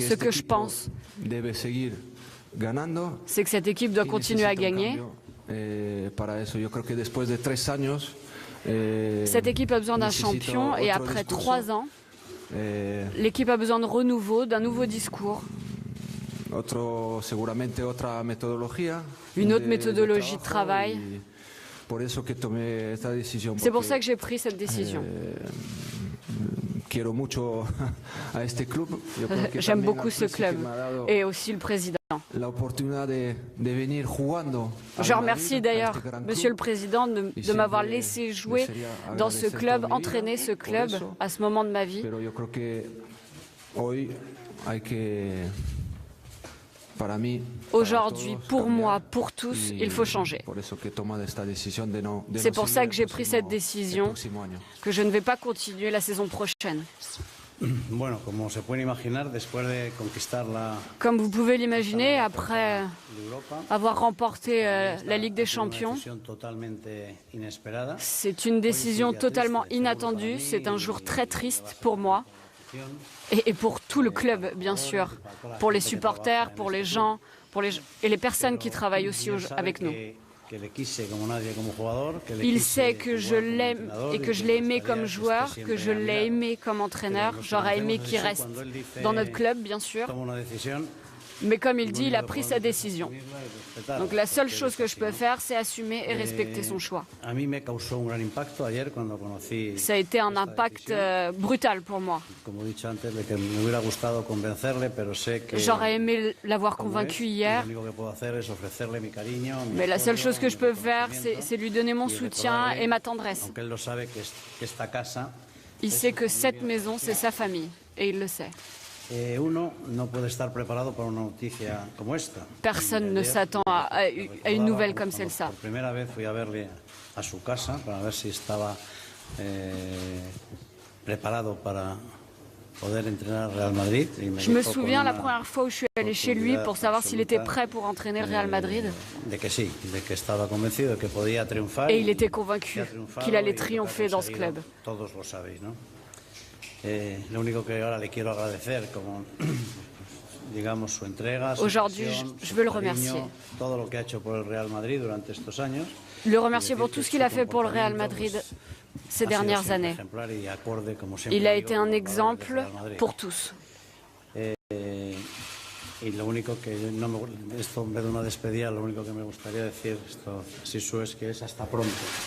Ce que je pense, c'est que cette équipe doit continuer à gagner. Cette équipe a besoin d'un champion et après 3 ans, l'équipe a besoin de renouveau, d'un nouveau discours. Une autre méthodologie de travail. C'est pour ça que j'ai pris cette décision. J'aime beaucoup ce club et aussi le président. Je remercie d'ailleurs Monsieur le Président de m'avoir laissé jouer dans ce club, entraîner ce club à ce moment de ma vie. Aujourd'hui, pour moi, pour tous, il faut changer. C'est pour ça que j'ai pris cette décision, que je ne vais pas continuer la saison prochaine. Comme vous pouvez l'imaginer, après avoir remporté la Ligue des Champions, c'est une décision totalement inattendue, c'est un jour très triste pour moi. Et pour tout le club, bien sûr, pour les supporters, pour les gens, et les personnes qui travaillent aussi avec nous. Il sait que je l'aime et que je l'ai aimé comme joueur, que je l'ai aimé comme entraîneur. J'aurais aimé qu'il reste dans notre club, bien sûr. Mais comme il dit, il a pris sa décision. Donc la seule chose que je peux faire, c'est assumer et respecter son choix. Ça a été un impact brutal pour moi. J'aurais aimé l'avoir convaincu hier. Mais la seule chose que je peux faire, c'est lui donner mon soutien et ma tendresse. Il sait que cette maison, c'est sa famille. Et il le sait. Personne ne s'attend à une nouvelle comme celle-ci. Je me souviens la première fois où je suis allé chez lui pour savoir s'il était prêt pour entraîner le Real Madrid. Et il était convaincu qu'il allait triompher dans ce club. Aujourd'hui, je veux le remercier. Le remercier pour tout ce qu'il a fait pour le Real Madrid ces dernières années. Il a été un exemple pour tous.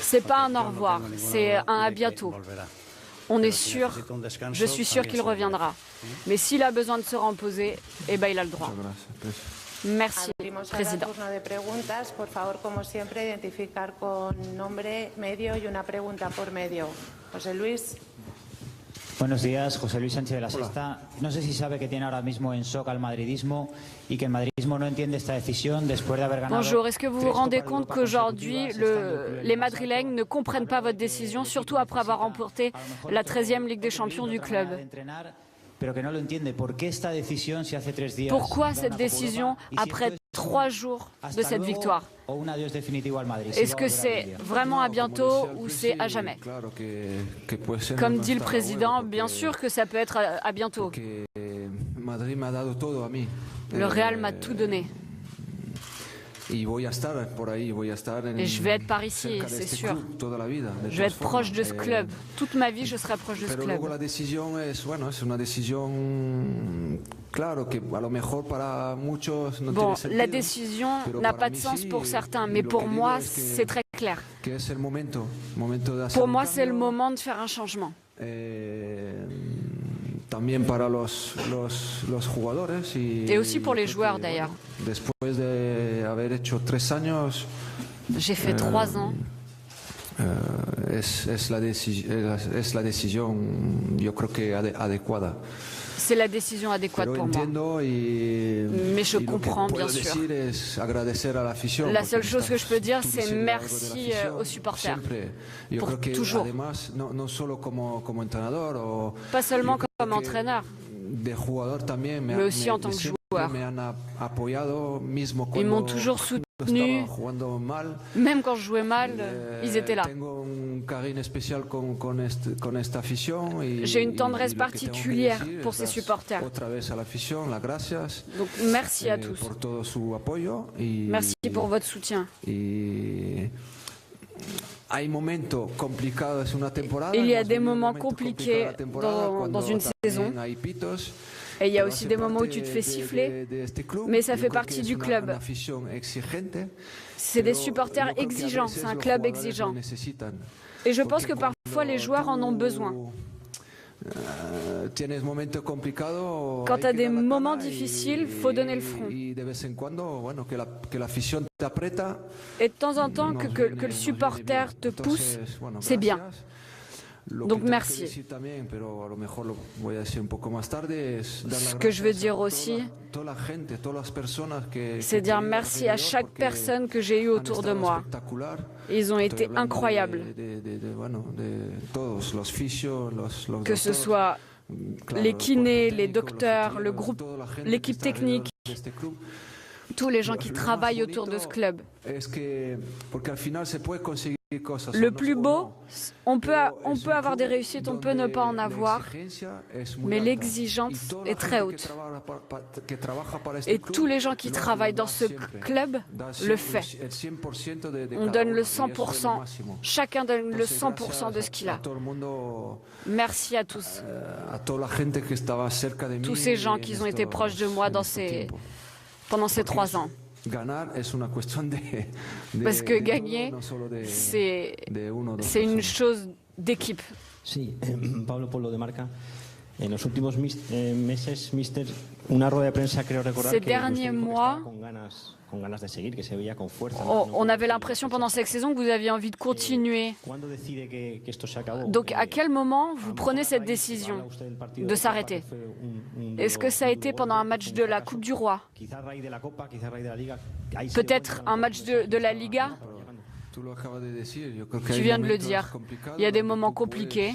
C'est pas un au revoir, c'est un à bientôt. On est sûr, je suis sûr qu'il reviendra. Mais s'il a besoin de se reposer, eh ben, il a le droit. Merci, Président. Buenos días, José Luis Sánchez de la Sexta. No sé si sabe que tiene ahora mismo en shock al madridismo y que el madridismo no entiende esta decisión después de haber ganado. Bonjour, est-ce que vous vous rendez compte qu'aujourd'hui, les Madrilènes ne comprennent pas votre décision, surtout après avoir remporté la 13e Ligue des Champions du club? Pourquoi cette décision après 3 jours de cette victoire? Est-ce que c'est vraiment à bientôt ou c'est à jamais? Comme dit le président, bien sûr que ça peut être à bientôt. Le Real m'a tout donné. Et je vais être par ici, c'est sûr. Je vais être proche de ce club. Toute ma vie, je serai proche de ce club. Bon, la décision n'a pas de sens pour certains, mais pour moi, c'est très clair. Pour moi, c'est le moment de faire un changement. Et aussi pour les joueurs d'ailleurs. J'ai fait 3 ans. C'est la décision adéquate pour moi. Mais je comprends, bien sûr. La seule chose que je peux dire, c'est merci aux supporters. Pour toujours. Pas seulement comme entraîneur, mais aussi en tant que joueur. Ils m'ont toujours soutenu. soutenus. Même quand je jouais mal, ils étaient là. J'ai une tendresse particulière pour ces supporters. Donc merci à tous. Merci pour votre soutien. Il y a des moments compliqués dans une saison. Et il y a aussi des moments où tu te fais siffler, mais ça fait partie du club. C'est des supporters exigeants, c'est un club exigeant. Et je pense que parfois les joueurs en ont besoin. Quand tu as des moments difficiles, il faut donner le front. Et de temps en temps, que le supporter te pousse, c'est bien. Donc merci. Ce que je veux dire aussi, c'est dire merci à chaque personne que j'ai eue autour de moi. Ils ont été incroyables. Que ce soit les kinés, les docteurs, le groupe, l'équipe technique, tous les gens qui travaillent autour de ce club. Le plus beau, on peut avoir des réussites, on peut ne pas en avoir, mais l'exigence est très haute. Et tous les gens qui travaillent dans ce club le font. On donne le 100%, chacun donne le 100% de ce qu'il a. Merci à tous. Tous ces gens qui ont été proches de moi pendant ces 3 ans. Parce que gagner, c'est une chose d'équipe. Sí, Pablo Polo de Marca. En los últimos meses, mister, una rueda de prensa creo recordar Ces derniers mois, con ganas de seguir, que se veía con fuerza. On avait l'impression pendant cette saison que vous aviez envie de continuer. Donc à quel moment vous prenez cette décision de s'arrêter? Est-ce que ça a été pendant un match de la Coupe du Roi? Peut-être un match de la Liga? Tu viens de le dire. Il y a des moments compliqués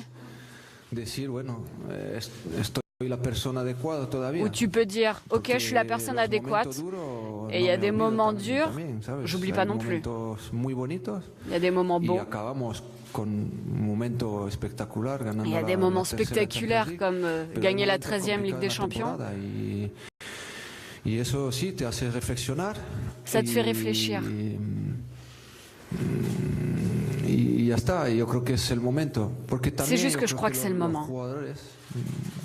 où tu peux dire « Ok, je suis la personne adéquate ». Et il y a des moments durs, j'oublie pas non plus. Il y a des moments beaux. Il y a des moments spectaculaires comme gagner la 13e Ligue des Champions. Ça te fait réfléchir. C'est juste que je crois que c'est le moment.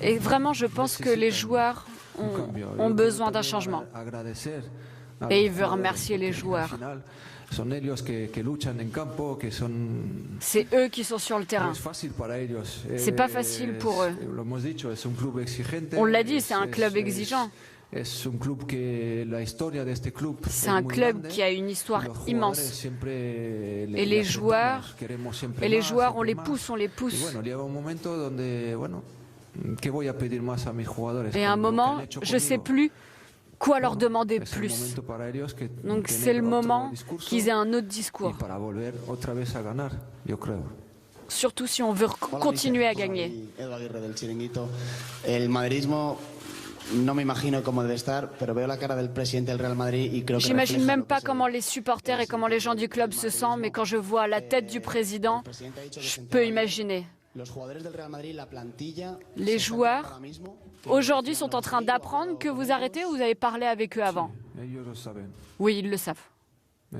Et vraiment, je pense que les joueurs ont besoin d'un changement. Et il veut remercier les joueurs. C'est eux qui sont sur le terrain. C'est pas facile pour eux. On l'a dit, c'est un club exigeant. C'est un club qui a une histoire immense. Et les joueurs, on les pousse. Et à un moment, je ne sais plus quoi leur demander plus. Donc c'est le moment qu'ils aient un autre discours. Surtout si on veut continuer à gagner. J'imagine même pas comment les supporters et comment les gens du club se sentent, mais quand je vois la tête du président, je peux imaginer. Les joueurs, aujourd'hui, sont en train d'apprendre que vous arrêtez ou vous avez parlé avec eux avant? Oui, ils le savent. Je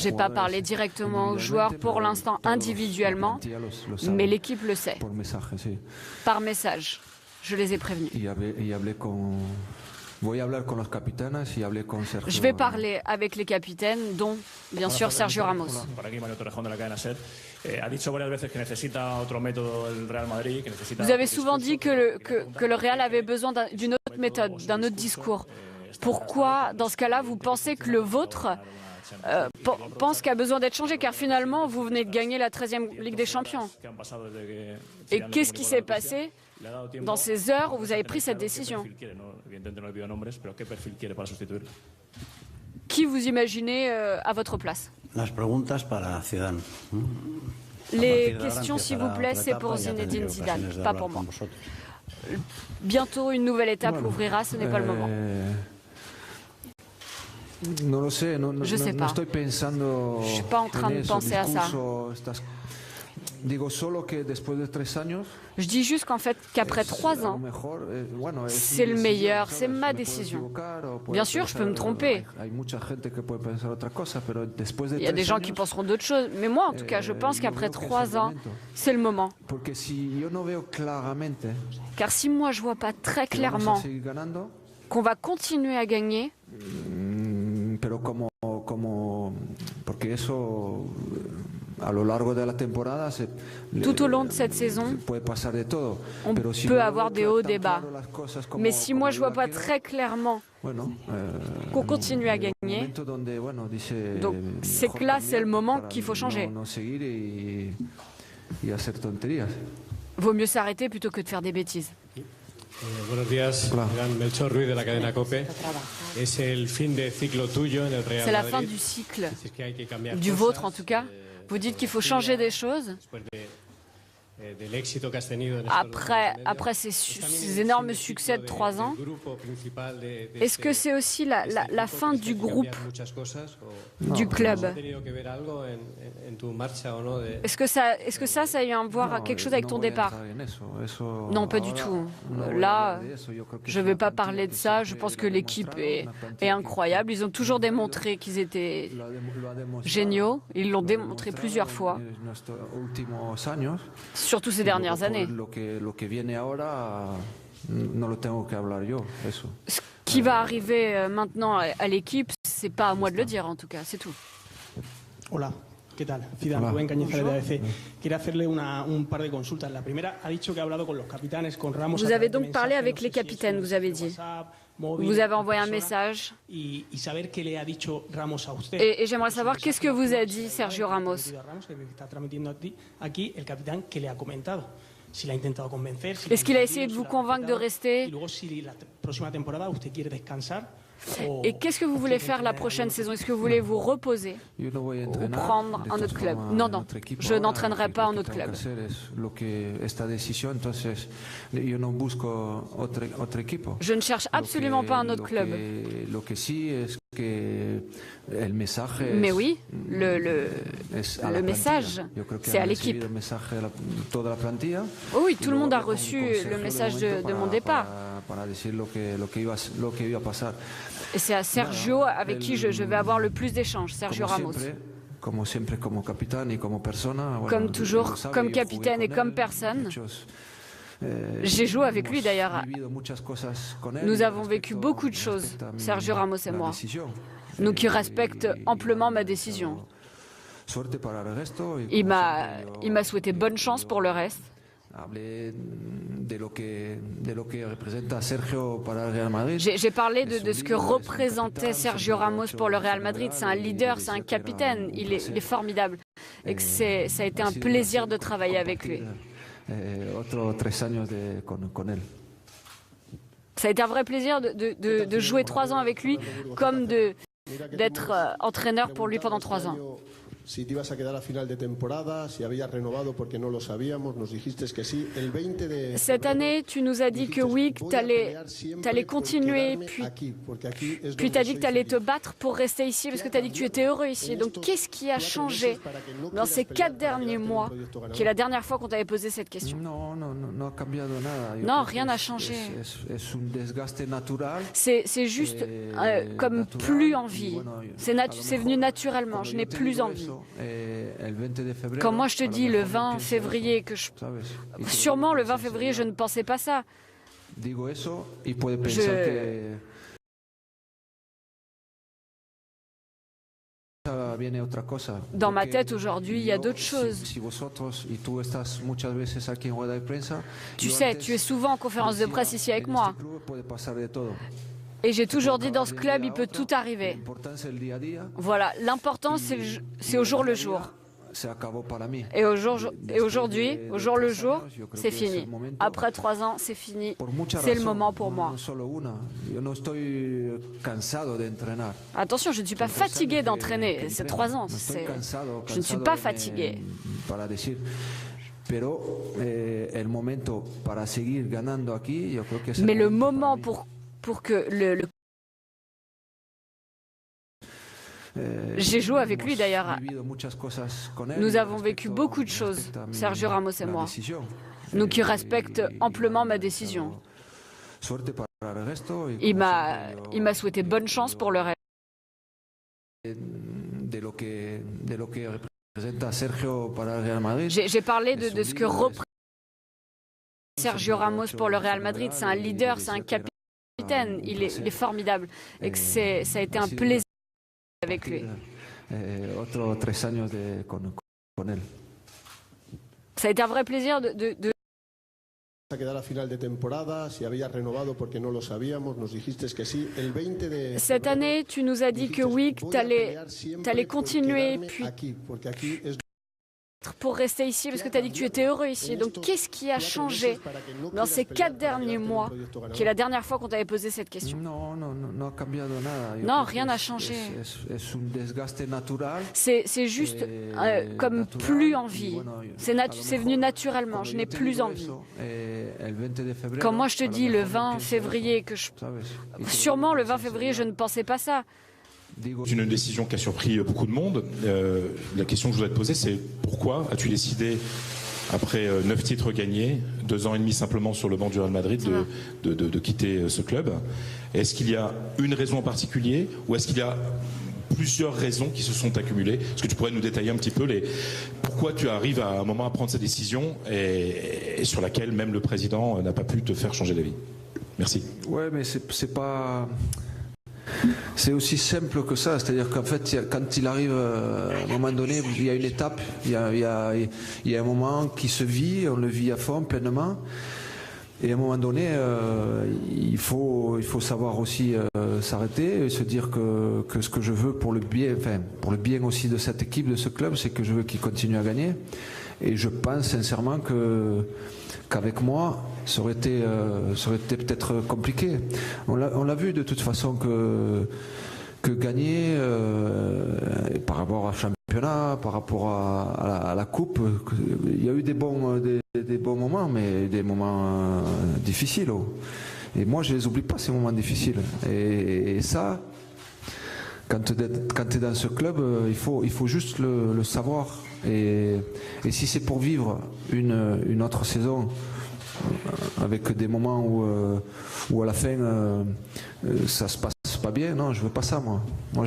n'ai pas parlé directement aux joueurs pour l'instant individuellement, mais l'équipe le sait. Par message, je les ai prévenus. Je vais parler avec les capitaines, dont, bien sûr, Sergio Ramos. Vous avez souvent dit que le Real avait besoin d'une autre méthode, d'un autre discours. Pourquoi, dans ce cas-là, vous pensez que le vôtre pense qu'il a besoin d'être changé? Car finalement, vous venez de gagner la 13e Ligue des Champions. Et qu'est-ce qui s'est passé dans ces heures où vous avez pris cette décision? Qui vous imaginez à votre place? Les questions, s'il vous plaît, c'est pour Zinedine Zidane, pas pour moi. Bientôt, une nouvelle étape ouvrira, ce n'est pas le moment. Je ne sais pas. Je ne suis pas en train de penser à ça. Je dis juste qu'en fait, qu'après 3 ans, c'est le meilleur, c'est ma décision. Bien sûr, je peux me tromper. Il y a des gens qui penseront d'autres choses, mais moi, en tout cas, je pense qu'après 3 ans, c'est le moment. Car si moi, je ne vois pas très clairement qu'on va continuer à gagner, tout au long de cette saison, on peut avoir des hauts, des bas. Mais si moi je ne vois pas très clairement qu'on continue à gagner, donc c'est que là c'est le moment qu'il faut changer. Vaut mieux s'arrêter plutôt que de faire des bêtises. Buenos días, Melchor Ruiz de la cadena COPE. C'est la fin du cycle, du vôtre en tout cas. Vous dites qu'il faut changer des choses. Après ces énormes succès de 3 ans, est-ce que c'est aussi la fin du groupe, du club? Est-ce que ça a eu à voir quelque chose avec ton départ? Non, pas du tout. Là, je ne vais pas parler de ça. Je pense que l'équipe est incroyable. Ils ont toujours démontré qu'ils étaient géniaux. Ils l'ont démontré plusieurs fois. Surtout ces dernières années. Ce qui va arriver maintenant à l'équipe, c'est pas à moi de le dire en tout cas, c'est tout. Hola, ¿qué tal? Zidane, Rubén Cañizares de ABC. Quería hacerle un par de consultas. La primera, ha dicho que ha hablado con los capitanes, con Ramos. Vous avez donc parlé avec les capitaines, vous avez dit. Vous avez envoyé un message. Et j'aimerais savoir qu'est-ce que vous a dit Sergio Ramos. Est-ce qu'il a essayé de vous convaincre de rester? Et qu'est-ce que vous voulez faire la prochaine saison? Est-ce que vous voulez vous reposer ou prendre un autre club? Non, non, je n'entraînerai pas un autre club. Je ne cherche absolument pas un autre club. Mais oui, le message, c'est à l'équipe. Oui, tout le monde a reçu le message de mon départ. Et c'est à Sergio avec qui je vais avoir le plus d'échanges, Sergio Ramos. Comme toujours, comme capitaine et comme personne. J'ai joué avec lui d'ailleurs. Nous avons vécu beaucoup de choses, Sergio Ramos et moi. Nous qui respectent amplement ma décision. Il m'a souhaité bonne chance pour le reste. J'ai parlé de ce que représentait Sergio Ramos pour le Real Madrid. C'est un leader, c'est un capitaine, il est formidable. Et que ça a été un plaisir de travailler avec lui. Ça a été un vrai plaisir de jouer 3 ans avec lui, comme d'être entraîneur pour lui pendant 3 ans. Si te ibas a quedar a final de temporada, si habías renovado porque no lo sabíamos, nos dijiste que sí. El 20 de Cette année, tu nous as dit que oui, que tu allais continuer, puis tu as dit que tu allais te battre pour rester ici, parce que tu as dit que tu étais heureux ici. Donc qu'est-ce qui a changé dans ces 4 derniers mois, qui est la dernière fois qu'on t'avait posé cette question? Non, rien n'a changé. C'est juste comme plus envie. C'est venu naturellement, je n'ai plus envie. Quand moi je te dis le 20 février, sûrement le 20 février, je ne pensais pas ça. Dans ma tête aujourd'hui, il y a d'autres choses. Tu sais, tu es souvent en conférence de presse ici avec moi. Et j'ai toujours dit, dans ce club, il peut tout arriver. Voilà, l'important, c'est au jour le jour. Et aujourd'hui, au jour le jour, c'est fini. Après 3 ans, c'est fini. C'est le moment pour moi. Attention, je ne suis pas fatigué d'entraîner. C'est 3 ans. Je ne suis pas fatigué. Mais le moment pour que j'ai joué avec lui d'ailleurs. Nous avons vécu beaucoup de choses, Sergio Ramos et moi. Donc il respecte amplement ma décision. Il m'a souhaité bonne chance pour le reste. J'ai parlé de ce que représente Sergio Ramos pour le Real Madrid. C'est un leader, c'est un capitaine. Il est formidable. Et que ça a été un plaisir avec lui. Ça a été un vrai plaisir de a quedar a final de temporada, si había renovado porque no lo sabíamos, nos dijiste que sí. El 20 de Cette année, tu nous as dit que oui, que tu allais continuer puis pour rester ici, parce que tu as dit que tu étais heureux ici. Donc qu'est-ce qui a changé dans ces 4 derniers mois, qui est la dernière fois qu'on t'avait posé cette question? Non, rien n'a changé. C'est juste comme plus envie. C'est venu naturellement, je n'ai plus envie. Quand moi je te dis le 20 février, sûrement le 20 février, je ne pensais pas ça. C'est une décision qui a surpris beaucoup de monde. La question que je voudrais te poser, c'est pourquoi as-tu décidé, après 9 titres gagnés, 2 ans et demi simplement sur le banc du Real Madrid, de quitter ce club? Est-ce qu'il y a une raison en particulier ou est-ce qu'il y a plusieurs raisons qui se sont accumulées? Est-ce que tu pourrais nous détailler un petit peu pourquoi tu arrives à un moment à prendre cette décision et sur laquelle même le président n'a pas pu te faire changer d'avis? Merci. Ouais, mais c'est pas... C'est aussi simple que ça, c'est-à-dire qu'en fait, quand il arrive, à un moment donné, il y a une étape, il y a un moment qui se vit, on le vit à fond, pleinement, et à un moment donné, il faut savoir aussi s'arrêter et se dire que ce que je veux pour le bien aussi de cette équipe, de ce club, c'est que je veux qu'il continue à gagner, et je pense sincèrement qu'avec moi, ça aurait été peut-être compliqué. On l'a vu de toute façon que gagner par rapport au championnat, par rapport à la coupe, il y a eu des bons moments, mais des moments difficiles. Et moi, je les oublie pas, ces moments difficiles. Et ça, quand tu es dans ce club, il faut juste le savoir. Et si c'est pour vivre une autre saison avec des moments où à la fin ça se passe pas bien, non, je veux pas ça, moi. Moi,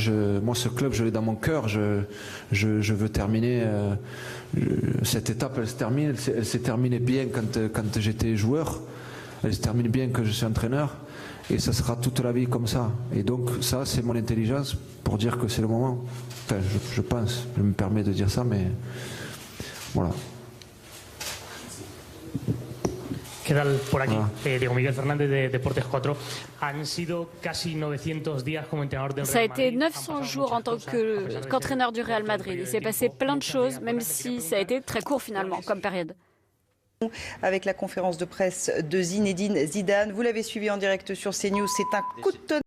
ce club, je l'ai dans mon cœur. Je veux terminer cette étape. Elle s'est terminée bien quand j'étais joueur. Elle se termine bien quand je suis entraîneur. Et ça sera toute la vie comme ça. Et donc ça, c'est mon intelligence pour dire que c'est le moment. Enfin, je pense, je me permets de dire ça, mais voilà. ¿Qué tal por aquí? Diego Miguel Fernández de Deportes 4. Han sido casi 900 días como entrenador del Real Madrid. Ça a été 900 jours en tant qu'entraîneur du Real Madrid. Il s'est passé plein de choses, même si ça a été très court finalement comme période. Avec la conférence de presse de Zinedine Zidane. Vous l'avez suivi en direct sur CNews. C'est un coup de tonnerre.